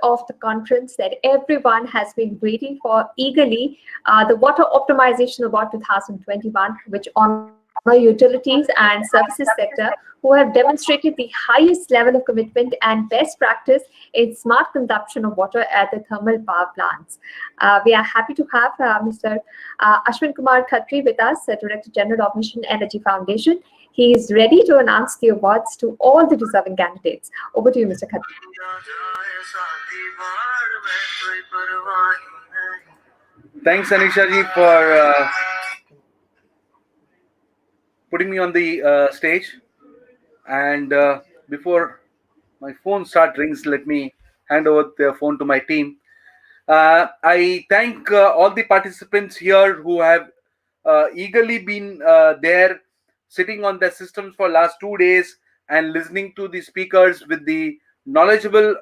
of the conference that everyone has been waiting for eagerly, the Water Optimization Award 2021, which honor utilities and services sector who have demonstrated the highest level of commitment and best practice in smart consumption of water at the thermal power plants. We are happy to have Mr. Ashwin Kumar Khatri with us, Director General of Mission Energy Foundation. He is ready to announce the awards to all the deserving candidates. Over to you, Mr. Khatri. Thanks, Anisha ji, for putting me on the stage. And before my phone rings, let me hand over the phone to my team. I thank all the participants here who have eagerly been there, sitting on their systems for last 2 days and listening to the speakers with the knowledgeable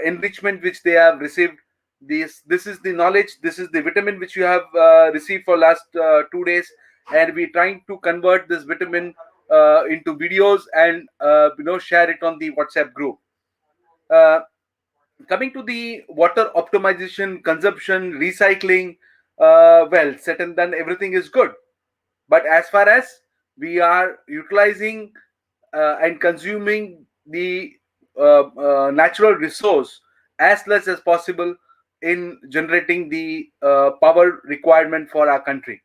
enrichment which they have received. This is the knowledge, this is the vitamin which you have received for last 2 days, and we're trying to convert this vitamin into videos and share it on the WhatsApp group. Coming to the water optimization, consumption, recycling, well, said and done, everything is good. But as far as we are utilizing and consuming the natural resource as less as possible in generating the power requirement for our country.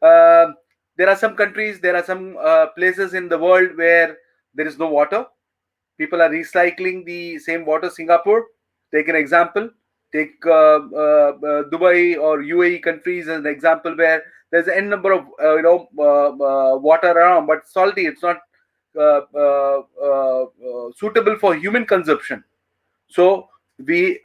There are some countries, there are some places in the world where there is no water. People are recycling the same water. Singapore, take an example. Take Dubai or UAE countries as an example, where there's n number of water around, but salty. It's not suitable for human consumption. So we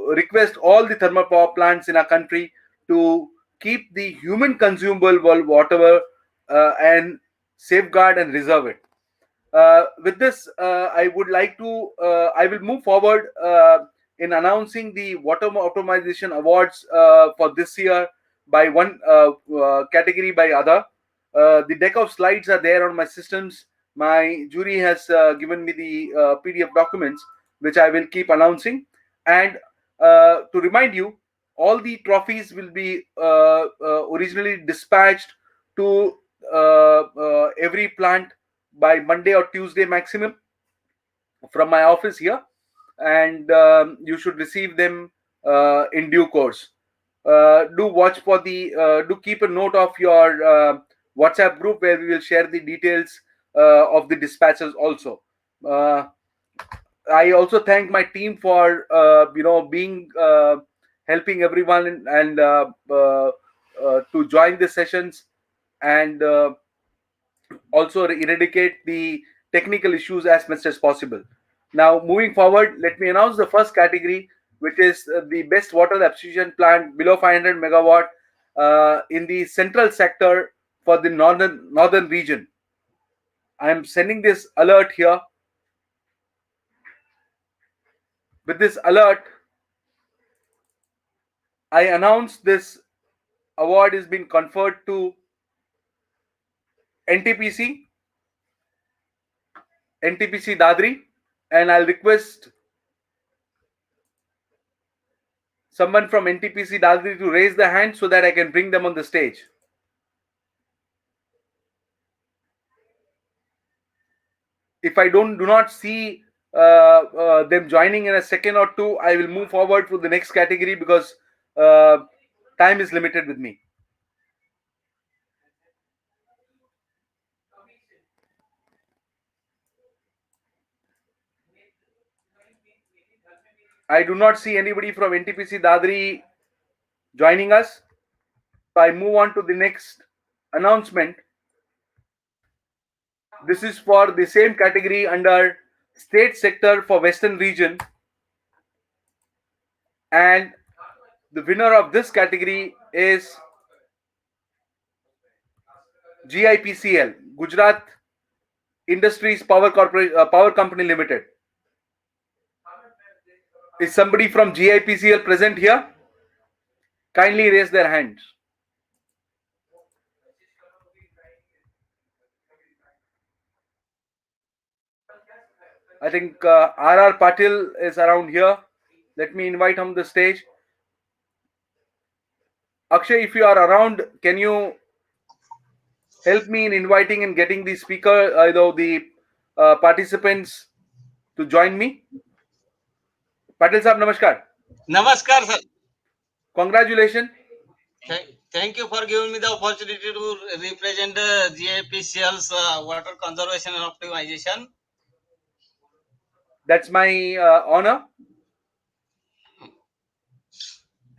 request all the thermal power plants in our country to keep the human consumable water and safeguard and reserve it. With this, I would like to, I will move forward in announcing the Water Optimization Awards for this year by one category by other. The deck of slides are there on my systems. My jury has given me the PDF documents, which I will keep announcing. And to remind you, all the trophies will be originally dispatched to every plant by Monday or Tuesday maximum from my office here, and you should receive them in due course. Do watch for the, do keep a note of your WhatsApp group where we will share the details of the dispatches also. I also thank my team for being helping everyone and to join the sessions and also eradicate the technical issues as much as possible. Now, moving forward, let me announce the first category, which is the best water abstraction plant below 500 megawatt in the central sector for the northern region. I am sending this alert here. With this alert, I announce this award is being conferred to NTPC Dadri, and I'll request someone from NTPC Dadri to raise their hand so that I can bring them on the stage. If I do not see them joining in a second or two, I will move forward to the next category because time is limited with me. I do not see anybody from NTPC Dadri joining us. So I move on to the next announcement. This is for the same category under state sector for Western region. And the winner of this category is GIPCL, Gujarat Industries Power Company Limited. Is somebody from GIPCL present here? Kindly raise their hands. I think R.R. Patil is around here. Let me invite him on the stage. Akshay, if you are around, can you help me in inviting and getting the speaker, the participants to join me? Patil Saab, namaskar. Namaskar, sir. Congratulations. Thank you for giving me the opportunity to represent GIPCL's water conservation and optimization. That's my honor.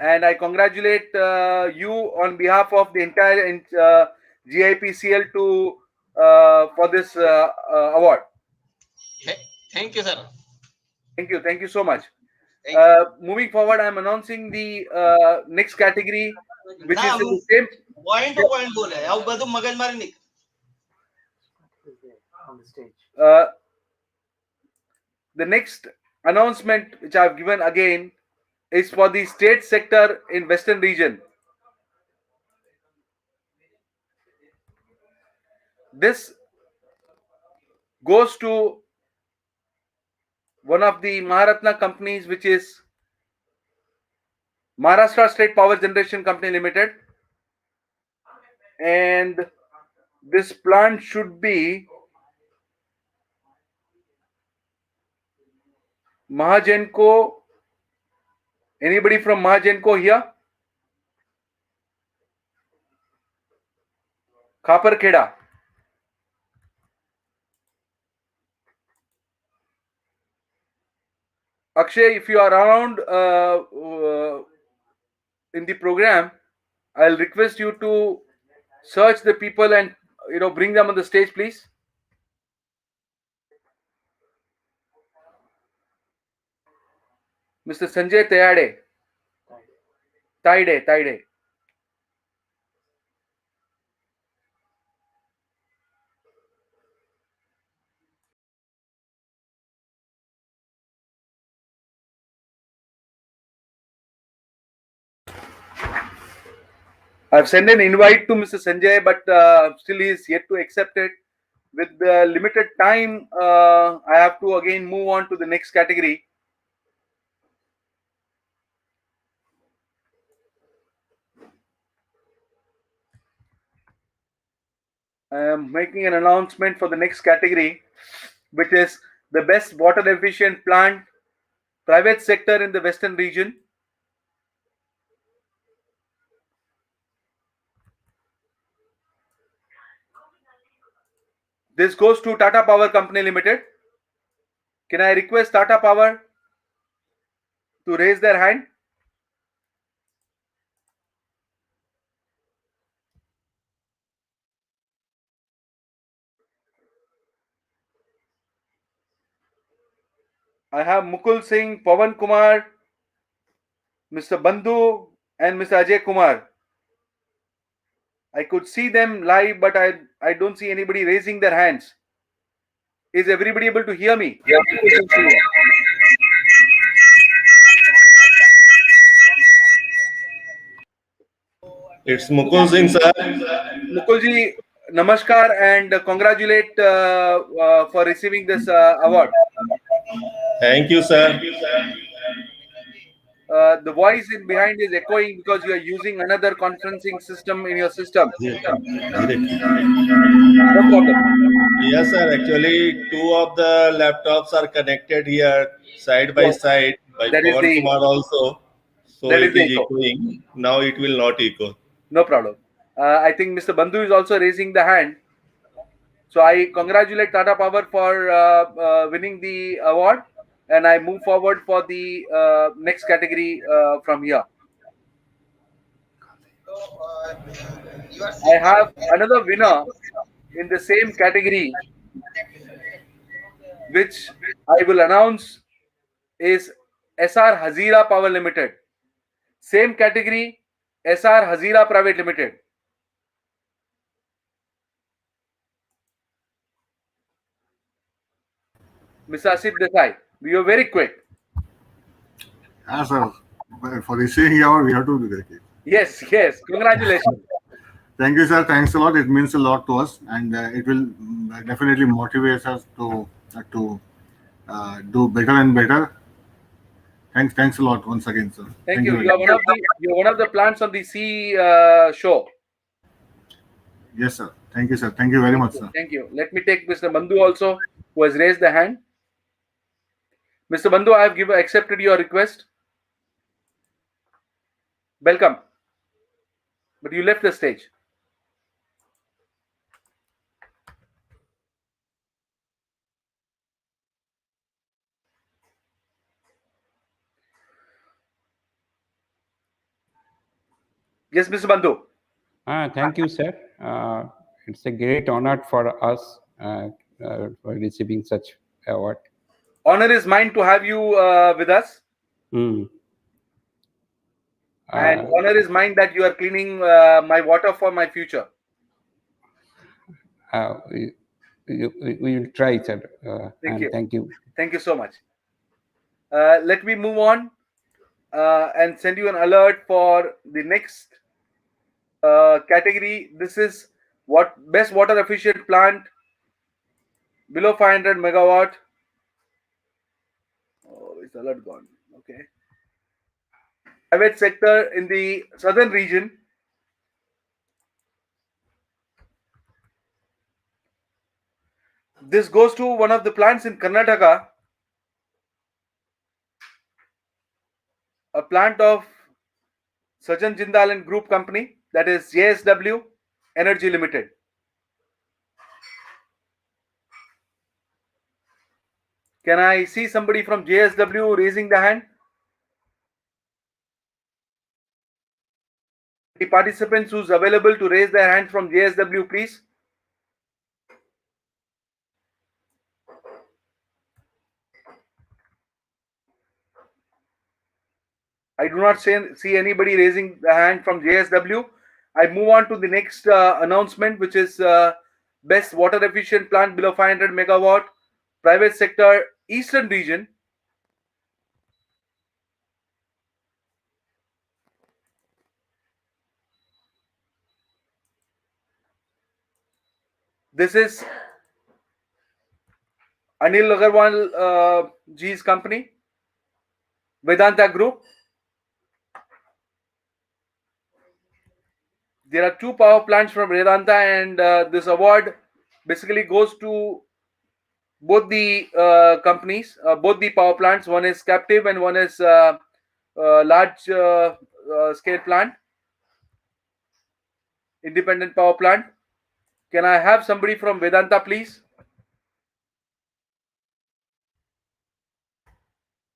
And I congratulate you on behalf of the entire GIPCL for this award. Thank you, sir. Thank you so much. Thank you. Moving forward, I am announcing the next category, which is in the same. Point to point बोले अब बदू मगजमारी नहीं on the stage. The next announcement which I have given again is for the state sector in Western region. This goes to one of the Maharatna companies, which is Maharashtra State Power Generation Company Limited, and this plant should be Mahagenco. Anybody from Mahagenco here? Khaparkheda. Akshay, if you are around in the program, I'll request you to search the people and bring them on the stage, please. Mr. Sanjay Tayade. Taide. I've sent an invite to Mr. Sanjay, but still he is yet to accept it. With the limited time, I have to again move on to the next category. I am making an announcement for the next category, which is the best water efficient plant, private sector in the Western region. This goes to Tata Power Company Limited. Can I request Tata Power to raise their hand? I have Mukul Singh, Pawan Kumar, Mr. Bandhu, and Mr. Ajay Kumar. I could see them live, but I don't see anybody raising their hands. Is everybody able to hear me? It's Mukul Singh, sir. Mukulji, namaskar and congratulate for receiving this award. Thank you, sir. The voice in behind is echoing because you are using another conferencing system in your system. No problem. Yes, sir. Actually, two of the laptops are connected here side by side by That is Pawan the- Kumar also. So that it is the is echo. echoing. Now it will not echo. No problem. I think Mr. Bandhu is also raising the hand. So I congratulate Tata Power for winning the award, and I move forward for the next category from here. I have another winner in the same category, which I will announce is SR Hazira Power Limited. Same category, SR Hazira Private Limited. Mr. Asif Desai, we are very quick. Yes, sir. For receiving the award, we have to be very quick. Yes. Congratulations. Thank you, sir. Thanks a lot. It means a lot to us, and it will definitely motivate us to do better and better. Thanks a lot once again, sir. Thank you. very You are much. you're one of the plants on the sea show. Yes, sir. Thank you, sir. Thank you very much, sir. Thank you. Let me take Mr. Bandhu also, who has raised the hand. Mr. Bandhu, I have accepted your request. Welcome. But you left the stage. Yes, Mr. Bandhu. Thank you, sir. It's a great honor for us for receiving such award. Honor is mine to have you with us. Mm. And honor is mine that you are cleaning my water for my future. We will try, sir. Thank you. Thank you. Thank you so much. Let me move on and send you an alert for the next category. This is what best water efficient plant below 500 megawatt. Oh, is the alert gone? Okay. Private sector in the southern region. This goes to one of the plants in Karnataka, a plant of Sajan Jindal and Group Company, that is JSW Energy Limited. Can I see somebody from JSW raising the hand? The participants who's available to raise their hand from JSW, please. I do not see anybody raising the hand from JSW. I move on to the next announcement, which is best water efficient plant below 500 megawatt, private sector, eastern region. This is Anil Agarwal G's company, Vedanta Group. There are two power plants from Vedanta, and this award basically goes to both the companies, both the power plants. One is captive and one is large scale plant, independent power plant. Can I have somebody from Vedanta, please?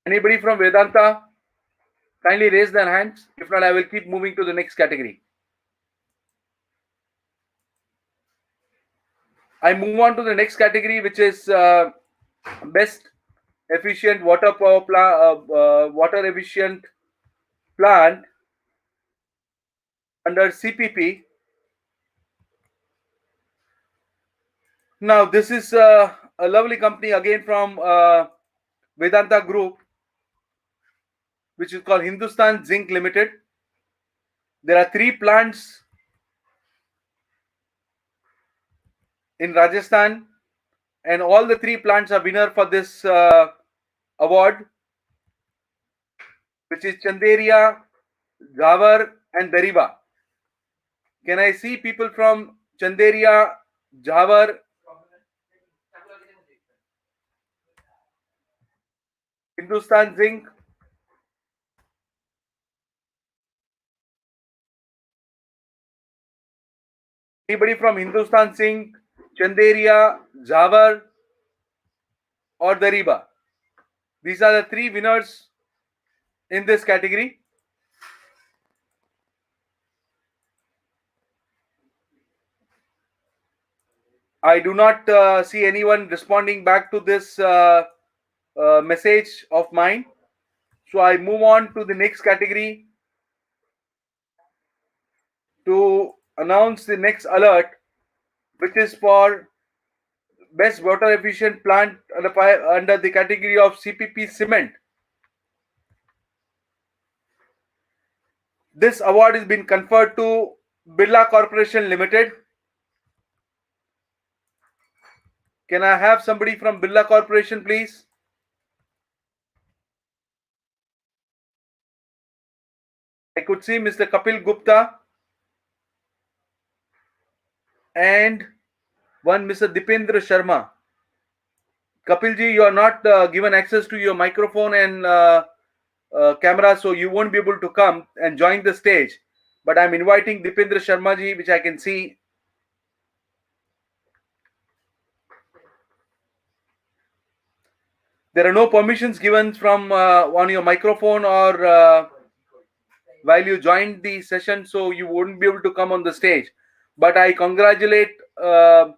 Anybody from Vedanta? Kindly raise their hands. If not, I will keep moving to the next category. I move on to the next category, which is best efficient water power plant, water efficient plant under CPP. Now, this is a lovely company again from Vedanta Group, which is called Hindustan Zinc Limited. There are 3 plants in Rajasthan, and all the 3 plants are winner for this award, which is Chanderia, Jhawar, and Dariba. Can I see people from Chanderia, Jhawar, Hindustan Zinc? Anybody from Hindustan Zinc, Chanderia, Jhawar, or Dariba? These are the 3 winners in this category. I do not see anyone responding back to this message of mine. So I move on to the next category to announce the next alert, which is for best water efficient plant under the category of CPP cement. This award has been conferred to Birla Corporation Limited. Can I have somebody from Birla Corporation, please? I could see Mr. Kapil Gupta and one Mr. Dipendra Sharma. Kapilji, you are not given access to your microphone and camera, so you won't be able to come and join the stage. But I'm inviting Dipendra Sharma ji, which I can see. There are no permissions given from on your microphone or while you joined the session, so you wouldn't be able to come on the stage. But I congratulate Birla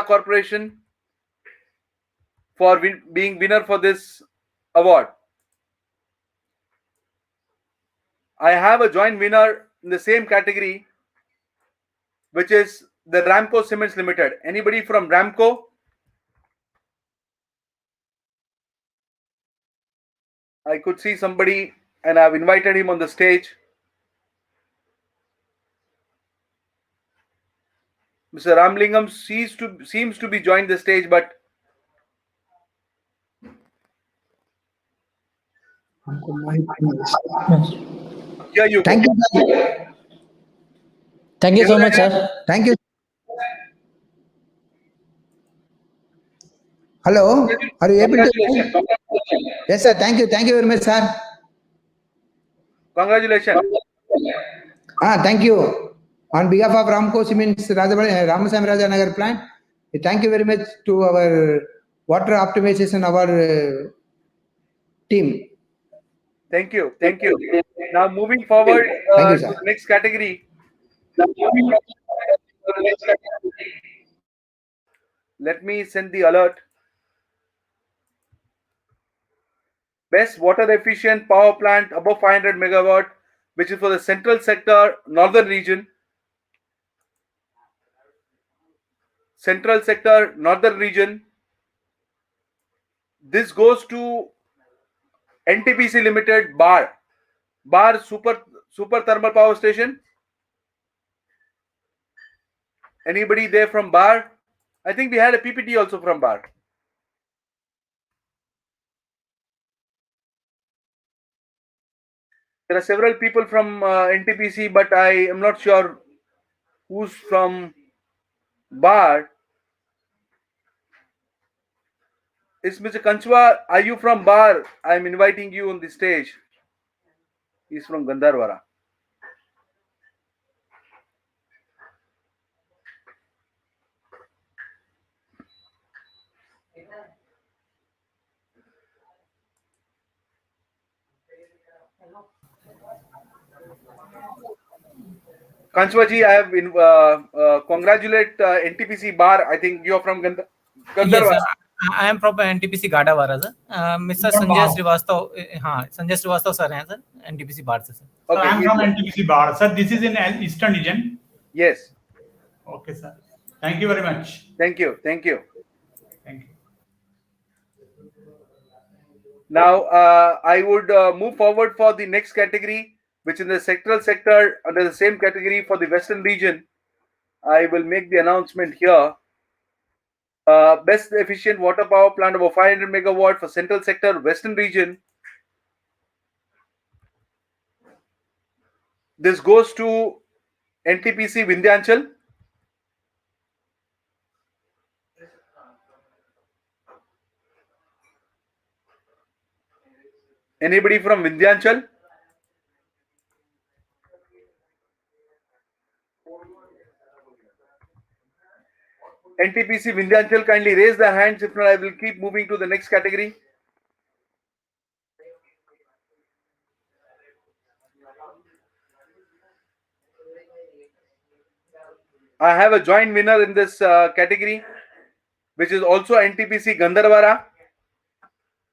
Corporation for being winner for this award. I have a joint winner in the same category, which is the Ramco Cements Limited. Anybody from Ramco? I could see somebody and I've invited him on the stage. Mr. Ramlingam seems to be joined the stage, but here you Thank go. you, sir. Thank you so much, sir. Thank you. Hello, are you able to? Congratulations. Yes, sir. Thank you. Thank you very much, sir. Congratulations. Thank you. On behalf of Ramco Cements Ramaswamy Rajanagar plant, thank you very much to our water optimization, our team. Thank you. Thank you. Now moving forward Thank you, to sir. the next category. Let me send the alert. Best water efficient power plant above 500 megawatt, which is for the central sector, northern region. Central sector, northern region. This goes to NTPC Limited, Bar Super Thermal Power Station. Anybody there from Bar? I think we had a PPT also from Bar. There are several people from NTPC, but I am not sure who's from Bar. Is Mr. Kanchwa, are you from Bar? I'm inviting you on the stage. He's from Gandharwara. Kanchwaji, I have congratulate NTPC Bar. I think you are from Yes, Gandharwara. I am from NTPC Gadarwara sir. Mr. Sanjay Srivastava, हाँ, Sanjay Srivastava sir हैं sir, NTPC Barh से sir. Sir, Okay, I am from NTPC Bar. Sir, this is in Eastern region. yes. Okay, sir. Thank you very much. Thank you. Thank you. Thank you. Now, I would move forward for the next category, which is the sectoral sector under the same category for the Western region. I will make the announcement here. Best efficient water power plant of 500 megawatt for central sector, Western region. This goes to NTPC Vindhyachal. Anybody from Vindhyachal? NTPC Vindhyachal, kindly raise their hands. If not, I will keep moving to the next category. I have a joint winner in this category, which is also NTPC Gandharwara.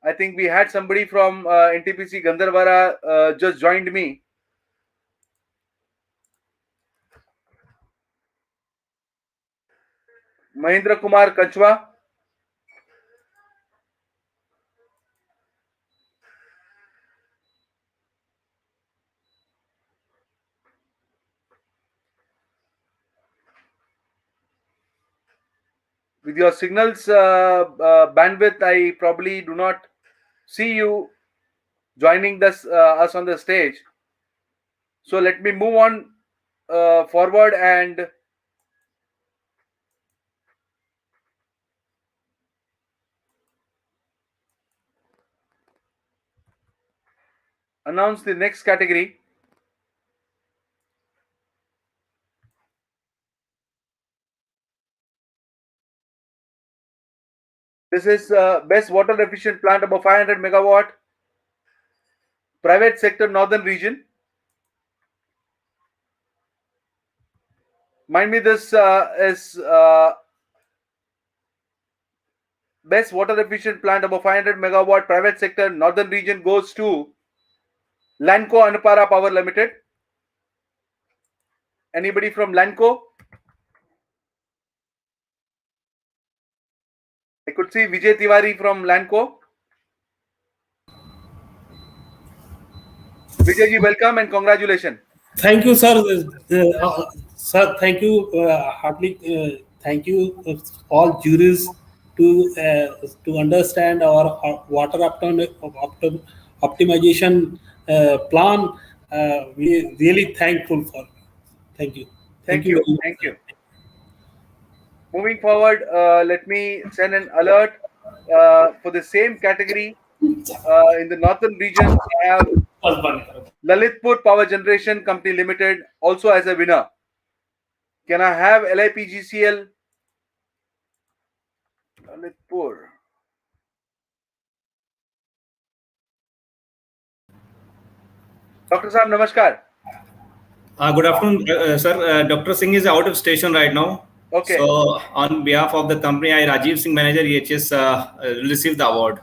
I think we had somebody from NTPC Gandharwara just joined me. Mahendra Kumar Kanchwa. With your signals bandwidth, I probably do not see you joining us on the stage. So let me move on forward and announce the next category. This is best water efficient plant above 500 megawatt, private sector, northern region. Mind me, this is best water efficient plant above 500 megawatt, private sector, northern region goes to Lanco Anupara Power Limited. Anybody from Lanco? I could see Vijay Tiwari from Lanco. Vijay ji, welcome and congratulations. Thank you, sir. Sir, thank you. Heartily thank you all juries to understand our water optimization plan. We really thankful for. Thank you. Thank you. Thank you. Moving forward, let me send an alert for the same category. In the northern region, I have Lalitpur Power Generation Company Limited also as a winner. Can I have LIPGCL? Lalitpur. Dr. Saab, namaskar. Good afternoon, sir. Dr. Singh is out of station right now. Okay. So, on behalf of the company, I, Rajiv Singh, manager EHS, received the award.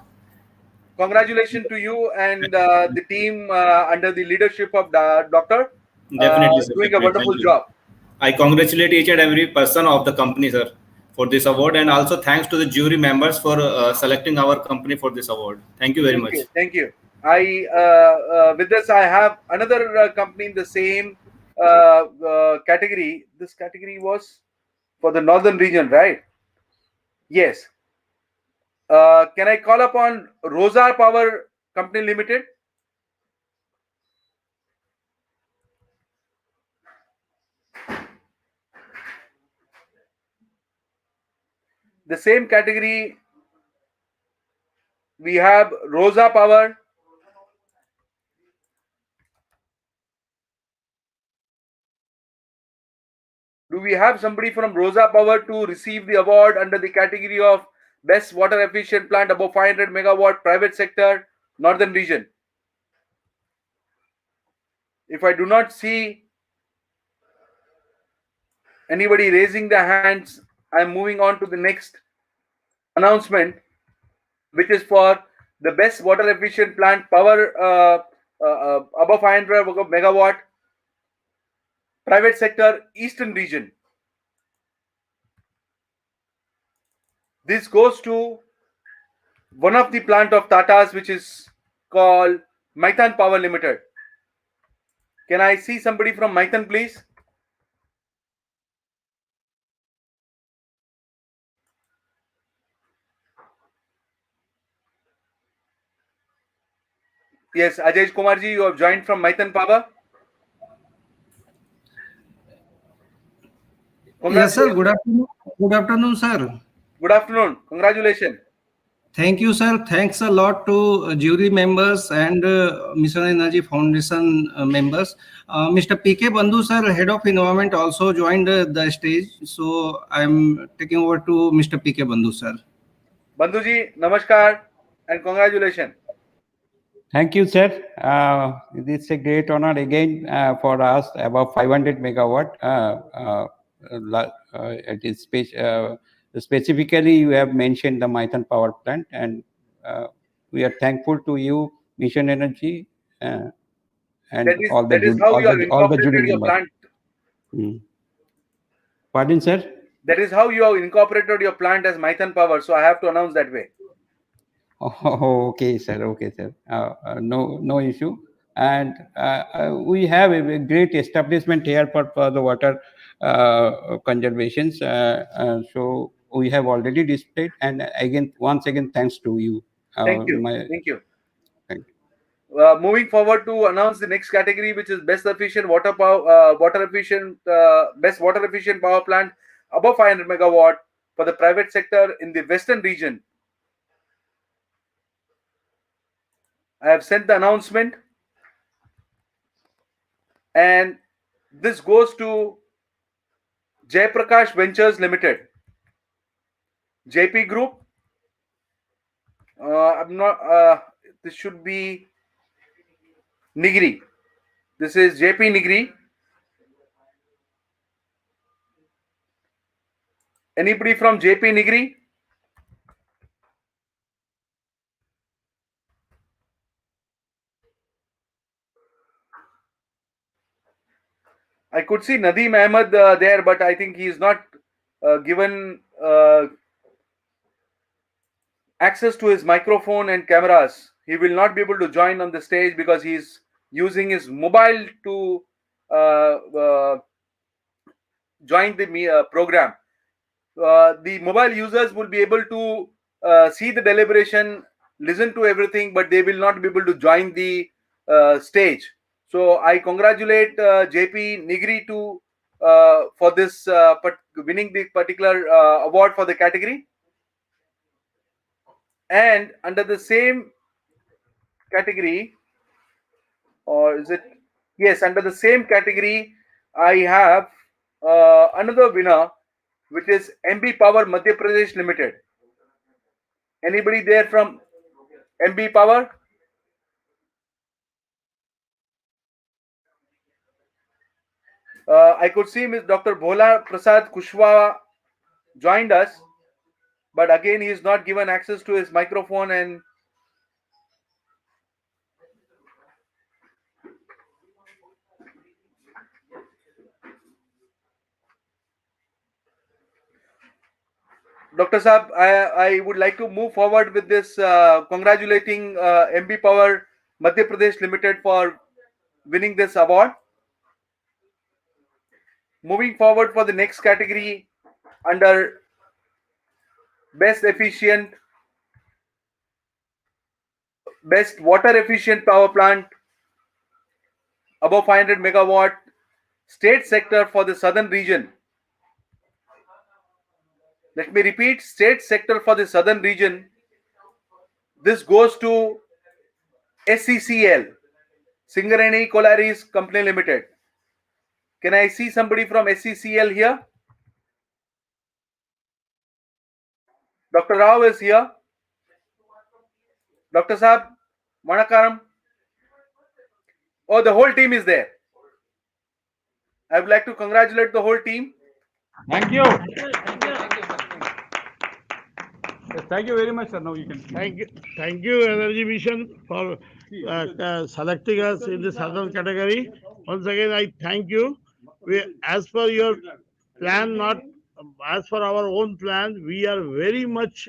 Congratulations to you and the team under the leadership of the doctor. Definitely, sir. Doing a wonderful job. I congratulate each and every person of the company, sir, for this award, and also thanks to the jury members for selecting our company for this award. Thank you very much. Thank you. With this, I have another company in the same category. This category was for the northern region, right? Yes. Can I call upon Rosa Power Company Limited? The same category, we have Rosa Power. Do we have somebody from Rosa Power to receive the award under the category of Best Water Efficient Plant above 500 megawatt, private sector, northern region? If I do not see anybody raising their hands, I am moving on to the next announcement, which is for the Best Water Efficient Plant power above 500 megawatt, private sector, eastern region. This goes to one of the plant of Tata's, which is called Maithan Power Limited. Can I see somebody from Maithan, please? Yes, Ajay Kumar ji, you have joined from Maithan Power. Yes, sir. Good afternoon. Good afternoon, sir. Good afternoon. Congratulations. Thank you, sir. Thanks a lot to jury members and Mission Energy Foundation members. Mr. PK Bandhu, sir, Head of Environment, also joined the stage. So I'm taking over to Mr. PK Bandhu, sir. Bandhu ji, namaskar and congratulations. Thank you, sir. It's a great honor again for us, about 500 megawatt. It is specifically, you have mentioned the Maithan power plant, and we are thankful to you, Mission Energy, and all the jury members. Pardon, sir? That is how you have incorporated your plant as Maithan Power. So I have to announce that way. Oh, okay, sir. Okay, sir. No issue. And we have a great establishment here for the water conservations. So we have already displayed. And again, once again, thanks to you. Thank you. Thank you. Thank you. Moving forward to announce the next category, which is best efficient water best water efficient power plant above 500 megawatt for the private sector in the western region. I have sent the announcement, and this goes to Jaiprakash Ventures Limited, JP Group. I'm not. This should be Nigri. This is JP Nigri. Anybody from JP Nigri? I could see Nadeem Ahmed there, but I think he is not given access to his microphone and cameras. He will not be able to join on the stage because he is using his mobile to join the program. The mobile users will be able to see the deliberation, listen to everything, but they will not be able to join the stage. So I congratulate JP Nigri for this winning the particular award for the category. And under the same category, or is it? Yes, under the same category, I have another winner, which is MB Power Madhya Pradesh Limited. Anybody there from MB Power? I could see Ms. Dr. Bhola Prasad Kushwaha joined us, but again he is not given access to his microphone and Dr. Saab, I would like to move forward with this congratulating MB Power Madhya Pradesh Limited for winning this award. Moving forward for the next category under best water efficient power plant above 500 megawatt state sector for the southern region. Let me repeat, state sector for the southern region. This goes to SCCL, Singareni Collieries Company Limited. Can I see somebody from SCCL here? Dr. Rao is here. Dr. Saab, Manakaram. Oh, the whole team is there. I would like to congratulate the whole team. Thank you. Thank you very much, sir. Now you can. Thank you, Energy Vision, for selecting us in the southern category. Once again, I thank you. As per your plan, not as per our own plan, we are very much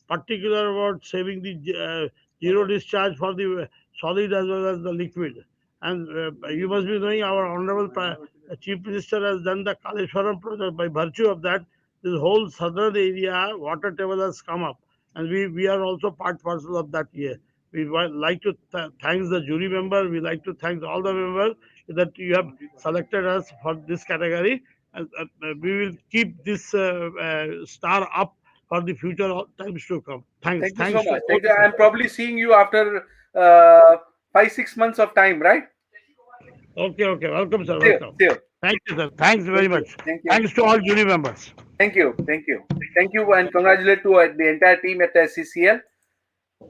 particular about saving the zero discharge for the solid as well as the liquid. And you must be knowing our Honorable Chief Minister has done the Kaleshwaram project. By virtue of that, this whole southern area water table has come up, and we are also part parcel of that year. We would like to thank the jury member. We like to thank all the members that you have selected us for this category. And we will keep this star up for the future times to come. Thanks. Thank you so much. Thank you. I'm probably seeing you after 5-6 months of time, right? Okay. Welcome, sir. See you. Welcome. Thank you, sir. Thanks very much. Thank you. Thanks to all jury members. Thank you, and congratulate to the entire team at SCCL.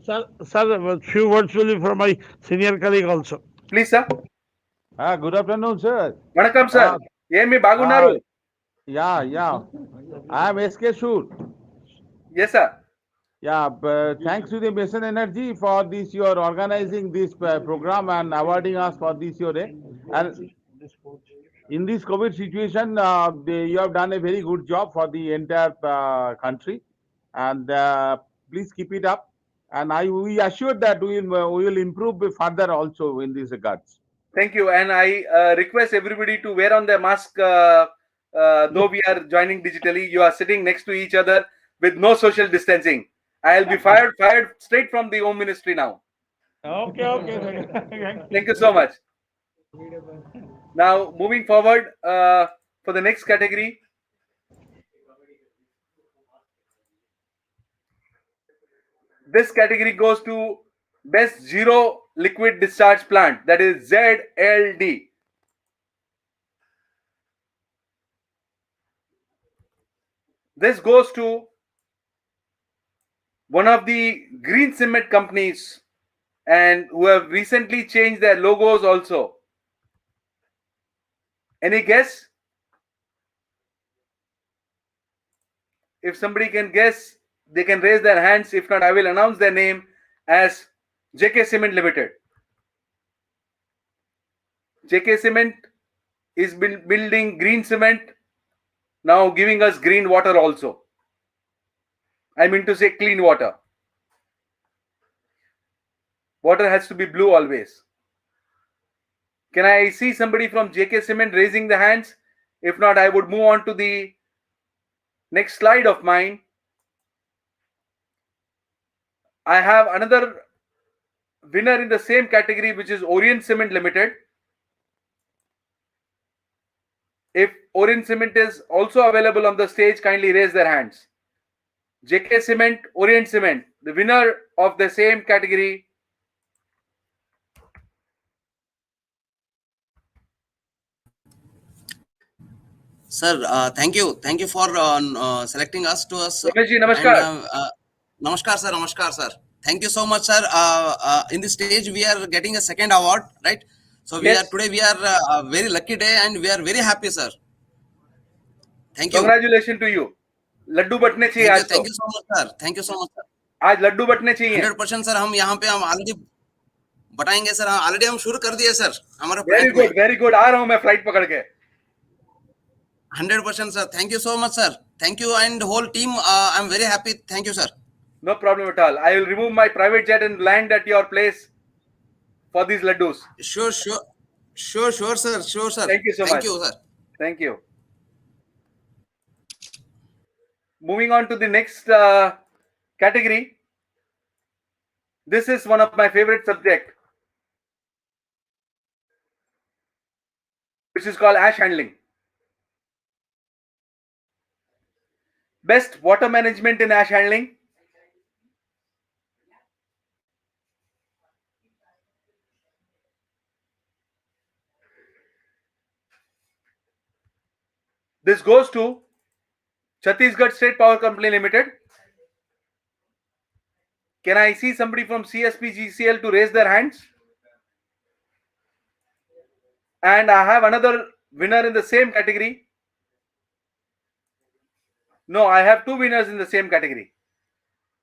Sir, a few words will be from my senior colleague also. Please, sir. Good afternoon, sir. Vanakkam, sir. Yemi Bagunaru. Yeah. I am SK Shur. Yes, sir. Yeah, thanks to the Mason Energy for this, you are organizing this program and awarding us for this your day. And in this COVID situation, you have done a very good job for the entire country. And please keep it up. And we assure that we will improve further also in these regards. Thank you. And I request everybody to wear on their mask, though we are joining digitally. You are sitting next to each other with no social distancing. I'll be fired straight from the Home Ministry now. Okay. Thank you so much. Now, moving forward for the next category. This category goes to Best Zero Liquid Discharge Plant, that is ZLD. This goes to one of the green cement companies and who have recently changed their logos also. Any guess? If somebody can guess, they can raise their hands. If not, I will announce their name as JK Cement Limited. JK Cement is building green cement, now giving us green water also. I mean to say clean water. Water has to be blue always. Can I see somebody from JK Cement raising the hands? If not, I would move on to the next slide of mine. I have another winner in the same category, which is Orient Cement Limited. If Orient Cement is also available on the stage, kindly raise their hands. JK Cement, Orient Cement, the winner of the same category. Sir, thank you for selecting us to us. Ramesh ji, namaskar. And, namaskar, sir. Thank you so much, sir. In this stage, we are getting a second award, right? So we are a very lucky day, and we are very happy, sir. Thank you. Congratulations to you. Laddu बटने चाहिए आज तो. Thank you so much, sir. Thank you so much, sir. आज लड्डू बटने चाहिए. 100% sir, हम यहाँ पे हम ऑलरेडी बताएंगे सर. ऑलरेडी हम शुरू कर दिए सर हमारा. Very good. आ रहा हूँ मैं फ्लाइट पकड़ के. 100% sir. Thank you so much, sir. Thank you and whole team. I'm very happy. Thank you, sir. No problem at all. I will remove my private jet and land at your place for these laddus. Sure, sir. Sure, sir. Thank you so much. Thank you, sir. Thank you. Moving on to the next category. This is one of my favorite subject, which is called ash handling. Best water management in ash handling. This goes to Chhattisgarh State Power Company Limited. Can I see somebody from CSPGCL to raise their hands? And I have another winner in the same category. No, I have two winners in the same category.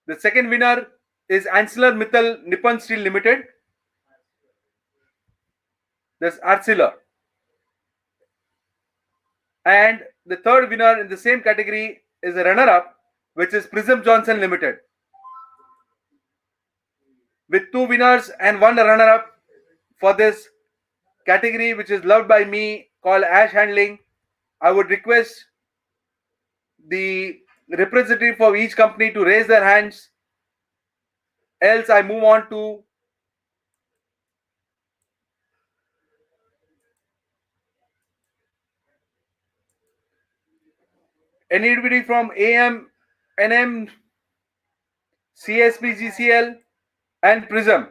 The second winner is Ancillor Mittal Nippon Steel Limited. That's Arcelor. And the third winner in the same category is a runner-up, which is Prism Johnson Limited. With two winners and one runner-up for this category, which is loved by me, called ash handling, I would request the representative for each company to raise their hands. Else I move on to anybody from AM, NM, CSPGCL and Prism.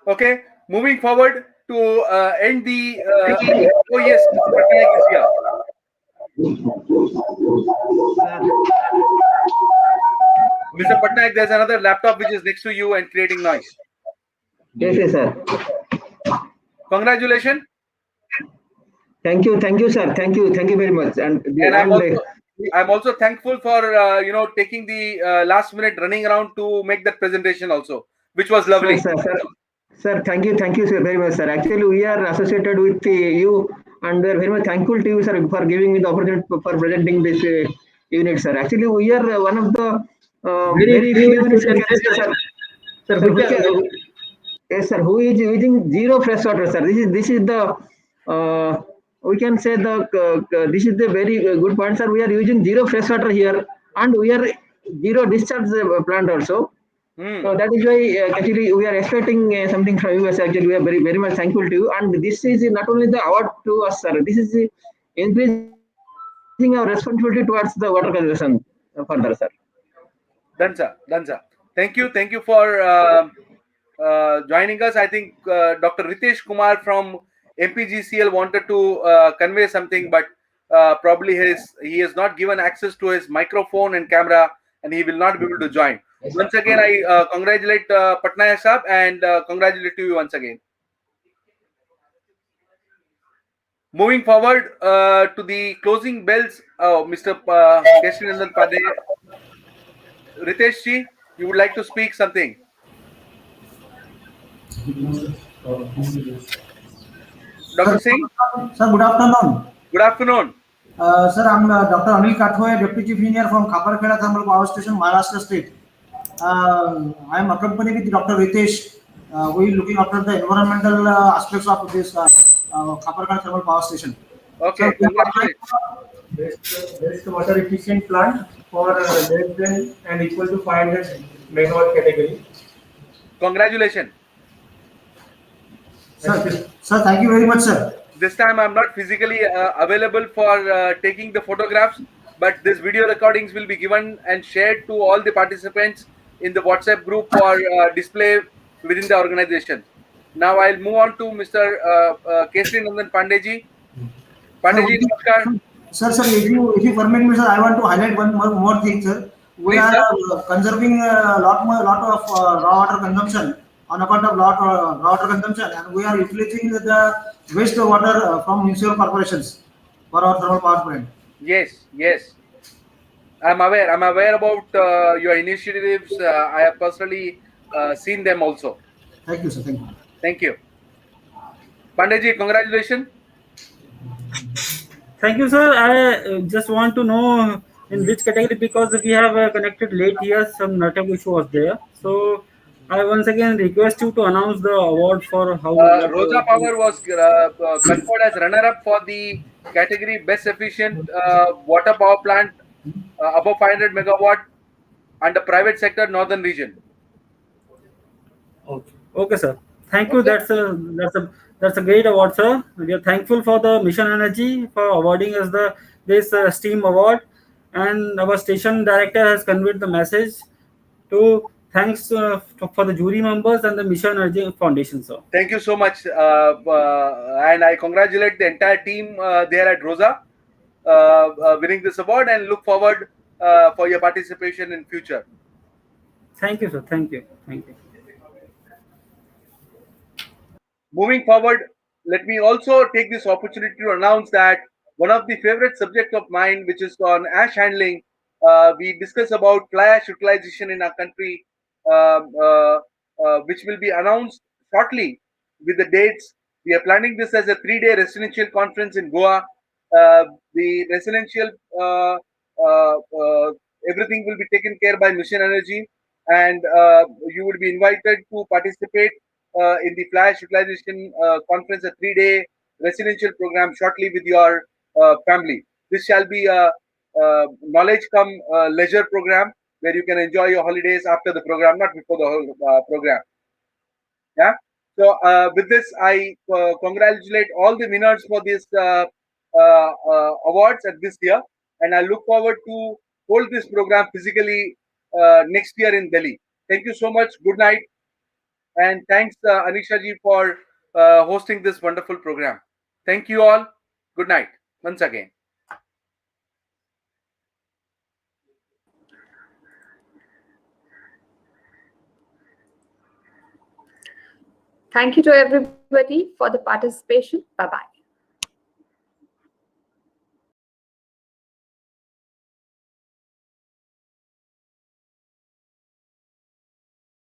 Okay, moving forward to end the oh yes, Mr. Patnaik is here. Mr. Patnaik, there's another laptop which is next to you and creating noise. Yes, sir. Congratulations. Thank you, sir. Thank you very much. And I'm also thankful for taking the last minute running around to make that presentation also, which was lovely. Sir, thank you sir, very much, sir. Actually, we are associated with you, and we are very much thankful to you, sir, for giving me the opportunity for presenting this unit, sir. Actually, we are one of the very few units, sir. Yes, sir. Who is using zero fresh water, sir? This is the we can say this is the very good point, sir. We are using zero fresh water here, and we are zero discharge plant also. So that is why actually we are expecting something from you. Actually, we are very much thankful to you. And this is not only the award to us, sir. This is increasing our responsibility towards the water conservation further, sir. Done, sir. Done, sir. Thank you. Thank you for joining us. I think Dr. Ritesh Kumar from MPGCL wanted to convey something, but probably he has not given access to his microphone and camera, and he will not be able to join. Once again, I congratulate Patnaik Sahab and congratulate you once again. Moving forward to the closing bells, Mr. Keshavanandan Pandey. Ritesh ji, you would like to speak something? Dr. Singh? Sir, good afternoon. Good afternoon. Sir, I'm Dr. Anil Kathway, Deputy Chief Engineer from Khaparkheda Thermal Power Station, Maharashtra State. I am accompanied with Dr. Ritesh, who is looking after the environmental aspects of this Khaparkheda Thermal Power Station. Okay, Best water efficient plant for less than and equal to 500 megawatt category. Congratulations. Sir, thank you very much, sir. This time I'm not physically available for taking the photographs, but this video recordings will be given and shared to all the participants in the WhatsApp group for display within the organization. Now I'll move on to Mr. Keshavanandan Pandey ji. Pandey ji, namaskar. Sir, if you permit me, sir, I want to highlight one more thing, sir. We Please, are conserving a lot of raw water consumption on account of raw water consumption, and we are utilizing the waste water from municipal corporations for our thermal power plant. Yes, yes. I'm aware about your initiatives. I have personally seen them also. Thank you, sir. Thank you. Thank you. Pandey ji, congratulations. Thank you, sir. I just want to know in which category, because we have connected late here, some network issue was there. So I once again request you to announce the award for how. Rosa Power was conferred as runner-up for the category Best Efficient Water Power Plant above 500 megawatt under private sector Northern Region. Okay, sir. Thank you. That's a great award, sir. We are thankful for the Mission Energy for awarding us this STEAM award, and our station director has conveyed the message to thanks for the jury members and the Mission Energy Foundation, sir. Thank you so much, and I congratulate the entire team there at Rosa winning this award, and look forward for your participation in future. Thank you, sir. Thank you. Thank you. Moving forward, let me also take this opportunity to announce that one of the favorite subjects of mine, which is on ash handling, we discuss about fly ash utilization in our country, which will be announced shortly with the dates. We are planning this as a 3-day residential conference in Goa. The residential, everything will be taken care by Mission Energy, and you would be invited to participate in the fly ash utilization conference, a 3-day residential program shortly with your family. This shall be a knowledge come leisure program where you can enjoy your holidays after the program, not before the whole program. Yeah. So with this, I congratulate all the winners for this awards at this year, and I look forward to hold this program physically next year in Delhi. Thank you so much. Good night. And thanks, Anisha ji, for hosting this wonderful program. Thank you all. Good night once again. Thank you to everybody for the participation. Bye-bye.